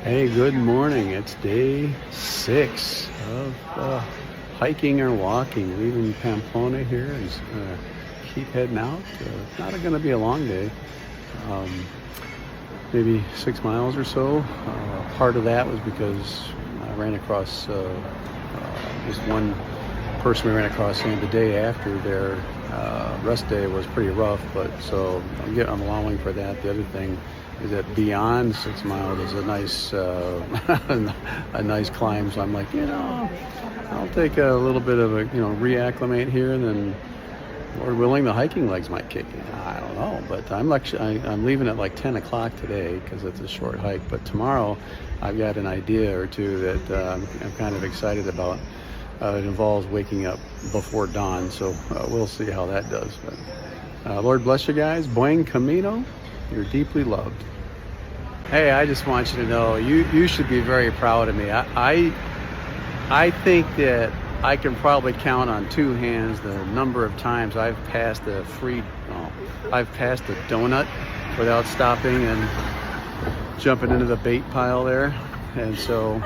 Hey, good morning. It's day 6 of hiking or walking, leaving Pamplona here and keep heading out. It's not going to be a long day, um, maybe 6 miles or so. Part of that was because I ran across just one person we ran across saying the day after their rest day was pretty rough, but so I'm allowing for that. The other thing is that beyond 6 miles is a nice a nice climb. So I'm like, I'll take a little bit of a reacclimate here, and then Lord willing, the hiking legs might kick in. I don't know, but I'm leaving at like 10 o'clock today because it's a short hike. But tomorrow, I've got an idea or two that I'm kind of excited about. It involves waking up before dawn, so we'll see how that does. But Lord bless you guys. Buen Camino. You're deeply loved. Hey, I just want you to know you should be very proud of me. I think that I can probably count on two hands the number of times I've passed a donut without stopping and jumping into the bait pile there. And so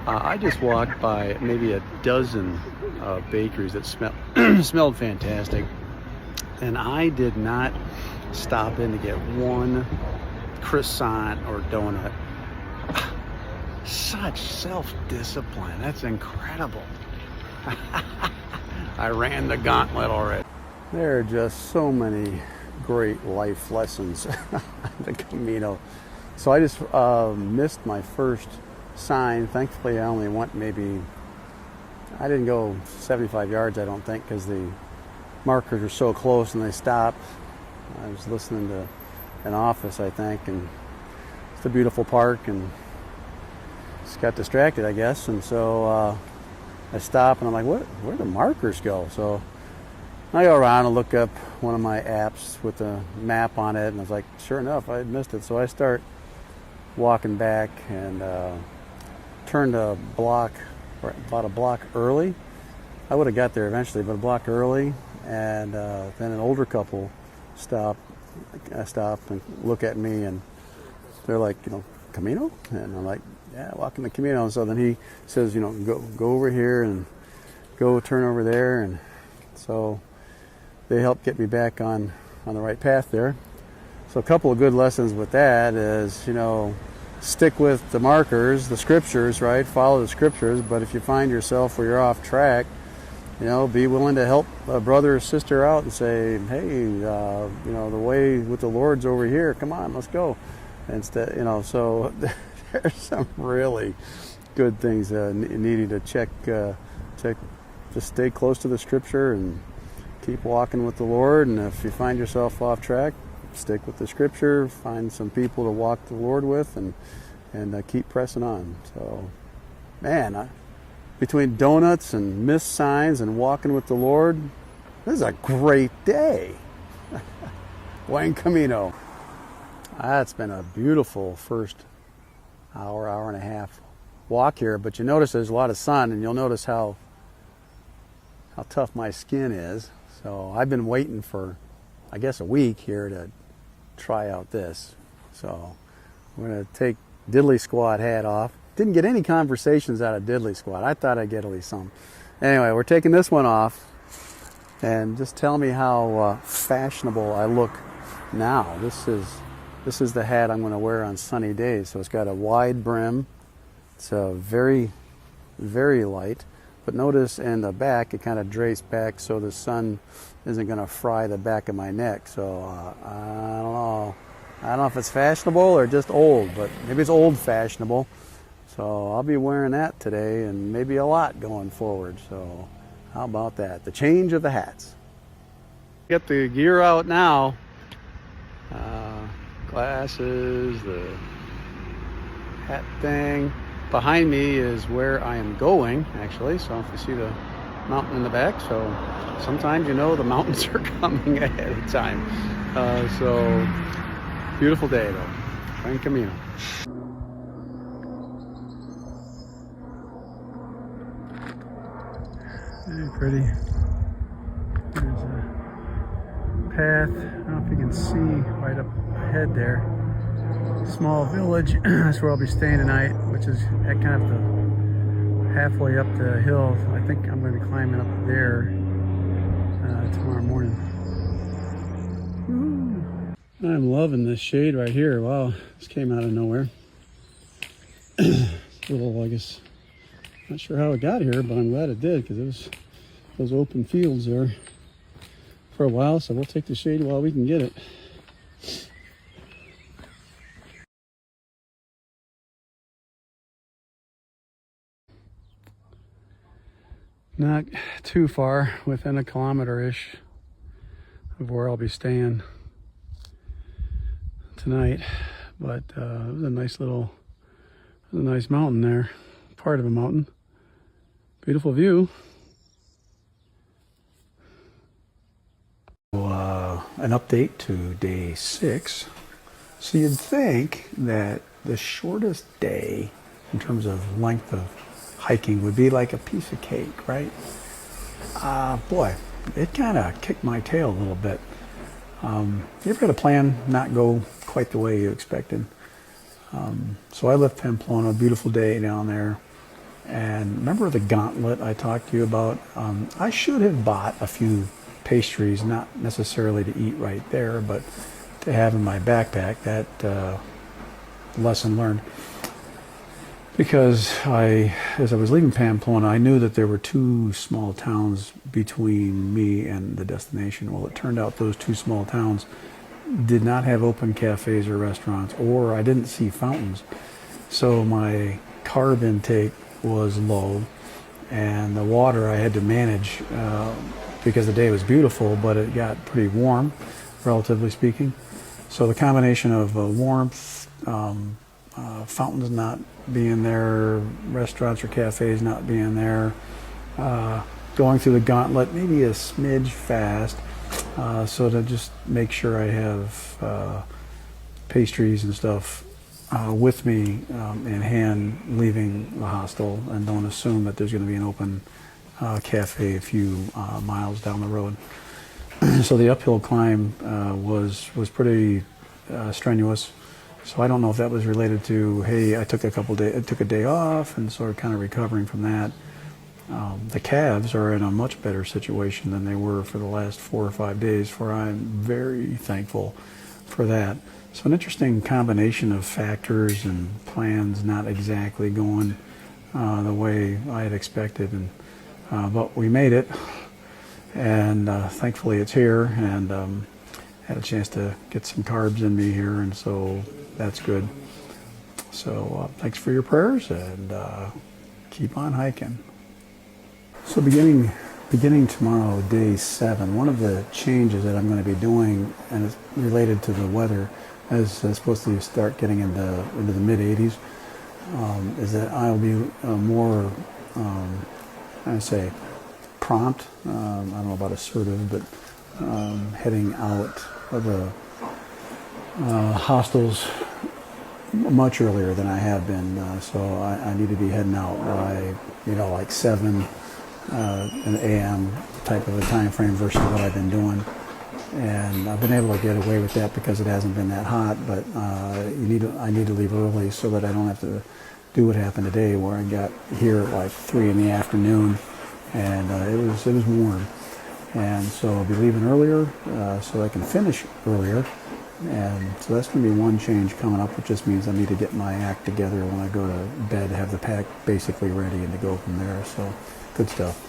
I just walked by maybe a dozen bakeries that smelled fantastic, and I did not stop in to get one croissant or donut. Such self-discipline. That's incredible. I ran the gauntlet already. There are just so many great life lessons on the Camino. So I just missed my first sign. Thankfully, I only went I didn't go 75 yards, I don't think, because the markers are so close and they stop. I was listening to an office, I think, and it's a beautiful park, and just got distracted, I guess, and so I stop and I'm like, where'd the markers go? So I go around and look up one of my apps with a map on it, and I was like, sure enough, I had missed it. So I start walking back and turned about a block early. I would have got there eventually, but a block early, and then an older couple stop and look at me, and they're like, Camino? And I'm like, yeah, walking the Camino. And so then he says, go over here and go turn over there. And so they helped get me back on the right path there. So a couple of good lessons with that is, stick with the markers, the scriptures, right? Follow the scriptures. But if you find yourself where you're off track, be willing to help a brother or sister out and say, hey, the way with the Lord's over here. Come on, let's go. Instead, so there's some really good things needing to check. Just stay close to the scripture and keep walking with the Lord. And if you find yourself off track, stick with the scripture. Find some people to walk the Lord with, and keep pressing on. So, man, between donuts and missed signs and walking with the Lord, this is a great day. Buen Camino. It's been a beautiful first hour and a half walk here, but you notice there's a lot of sun, and you'll notice how tough my skin is. So I've been waiting for, I guess, a week here to try out this. So I'm going to take Diddley Squat hat off. Didn't get any conversations out of Diddley Squat. I thought I'd get at least some. Anyway, we're taking this one off, and just tell me how fashionable I look now. This is the hat I'm going to wear on sunny days. So it's got a wide brim. It's very, very light. But notice in the back, it kind of drapes back so the sun isn't going to fry the back of my neck. So I don't know. I don't know if it's fashionable or just old, but maybe it's old fashionable. So I'll be wearing that today, and maybe a lot going forward. So how about that? The change of the hats. Get the gear out now. Glasses, the hat thing. Behind me is where I am going, actually. So if you see the mountain in the back, so sometimes the mountains are coming ahead of time. So beautiful day though. Buen Camino. Very pretty. There's a path. I don't know if you can see right up ahead there. small village. That's where I'll be staying tonight, which is at kind of the halfway up the hill. I think I'm going to be climbing up there tomorrow morning. Woo. I'm loving this shade right here. Wow, this came out of nowhere. Little, I guess, not sure how it got here, but I'm glad it did, because it was those open fields there for a while, so we'll take the shade while we can get it. Not too far, within a kilometer-ish of where I'll be staying tonight, but it was a nice mountain there, part of a mountain. Beautiful view. An update to day 6. So you'd think that the shortest day in terms of length of hiking would be like a piece of cake, right? Boy, it kind of kicked my tail a little bit. You ever had a plan not go quite the way you expected? So I left Pamplona, beautiful day down there. And remember the gauntlet I talked to you about? I should have bought a few pastries, not necessarily to eat right there, but to have in my backpack. That lesson learned. Because as I was leaving Pamplona, I knew that there were 2 small towns between me and the destination. Well, it turned out those 2 small towns did not have open cafes or restaurants, or I didn't see fountains. So my carb intake was low, and the water I had to manage because the day was beautiful, but it got pretty warm, relatively speaking. So the combination of warmth, fountains not being there, restaurants or cafes not being there, going through the gauntlet maybe a smidge fast, so to just make sure I have pastries and stuff with me in hand leaving the hostel, and don't assume that there's going to be an open cafe a few miles down the road. So the uphill climb was pretty strenuous. So I don't know if that was related to, hey, I took a day off and sort of kind of recovering from that. The calves are in a much better situation than they were for the last 4 or 5 days, for I'm very thankful for that. So an interesting combination of factors and plans not exactly going the way I had expected, but we made it, and thankfully it's here, and had a chance to get some carbs in me here, and so that's good. So thanks for your prayers, and keep on hiking. So beginning tomorrow, day 7, one of the changes that I'm going to be doing, and it's related to the weather, as it's supposed to start getting into the mid-80s, is that I'll be more, I say, prompt. I don't know about assertive, but heading out of the hostels much earlier than I have been. So I need to be heading out by, like 7 a.m. type of a time frame versus what I've been doing. And I've been able to get away with that because it hasn't been that hot, but I need to leave early so that I don't have to do what happened today, where I got here at like 3 in the afternoon, and it was warm. And so I'll be leaving earlier so I can finish earlier. And so that's going to be one change coming up, which just means I need to get my act together when I go to bed, have the pack basically ready, and to go from there. So good stuff.